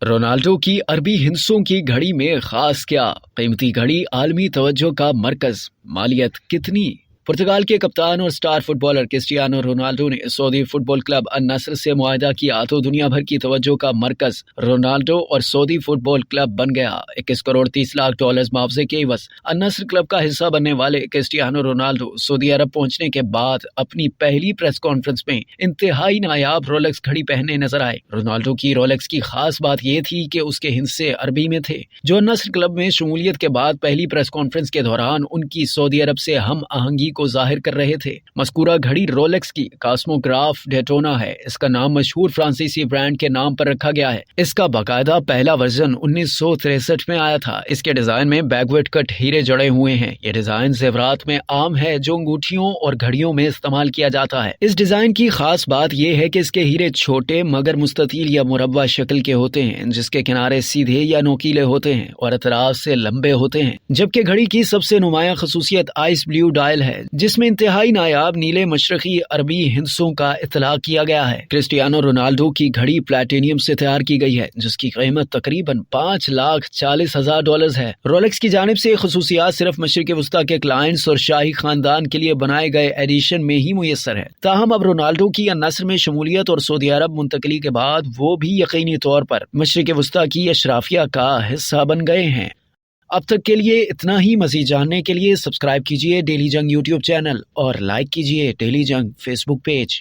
Ronaldo کی عربی ہندسوں کی گھڑی میں خاص کیا؟ قیمتی گھڑی عالمی توجہ کا مرکز، مالیت کتنی؟ پرتگال کے کپتان اور star footballer Cristiano Ronaldo نے سعودی فٹ بال کلب النصر سے معاہدہ کیا تو دنیا بھر کی توجہ کا مرکز رونالڈو اور سعودی فٹ بال کلب بن گیا۔ 21 کروڑ 30 لاکھ ڈالر معاوضے کے عوض النصر کلب کا حصہ بننے والے کرسٹیانو رونالڈو سعودی عرب پہنچنے کے بعد اپنی پہلی پریس کانفرنس میں انتہائی نایاب رولیکس گھڑی پہنے نظر آئے۔ رونالڈو کی رولیکس کی خاص بات یہ تھی کہ اس کے ہندسے عربی میں تھے، جو النصر کلب میں شمولیت کے بعد پہلی پریس کانفرنس کے دوران ان کی سعودی عرب سے ہم آہنگی کو ظاہر کر رہے تھے۔ مذکورہ گھڑی رولیکس کی کاسموگراف ڈیٹونا ہے۔ اس کا نام مشہور فرانسیسی برانڈ کے نام پر رکھا گیا ہے۔ اس کا باقاعدہ پہلا ورژن 1963 میں آیا تھا۔ اس کے ڈیزائن میں بیک ویٹ کٹ ہیرے جڑے ہوئے ہیں۔ یہ ڈیزائن زیورات میں عام ہے جو انگوٹھیوں اور گھڑیوں میں استعمال کیا جاتا ہے۔ اس ڈیزائن کی خاص بات یہ ہے کہ اس کے ہیرے چھوٹے مگر مستطیل یا مربع شکل کے ہوتے ہیں، جس کے کنارے سیدھے یا نوکیلے ہوتے ہیں اور اطراف سے لمبے ہوتے ہیں، جبکہ گھڑی کی سب سے نمایاں خصوصیت آئس بلیو ڈائل ہے، جس میں انتہائی نایاب نیلے مشرقی عربی ہندسوں کا اطلاق کیا گیا ہے۔ کرسٹیانو رونالڈو کی گھڑی پلیٹینیم سے تیار کی گئی ہے، جس کی قیمت تقریباً $5,40,000 ہے۔ رولیکس کی جانب سے خصوصیات صرف مشرق وسطیٰ کے کلائنٹس اور شاہی خاندان کے لیے بنائے گئے ایڈیشن میں ہی میسر ہے۔ تاہم اب رونالڈو کی النصر میں شمولیت اور سعودی عرب منتقلی کے بعد وہ بھی یقینی طور پر مشرق وسطیٰ کی اشرافیہ کا حصہ بن گئے ہیں۔ اب تک کے لیے اتنا ہی۔ مزید جاننے کے لیے سبسکرائب کیجیے ڈیلی جنگ یوٹیوب چینل اور لائک کیجیے ڈیلی جنگ فیس بک پیج۔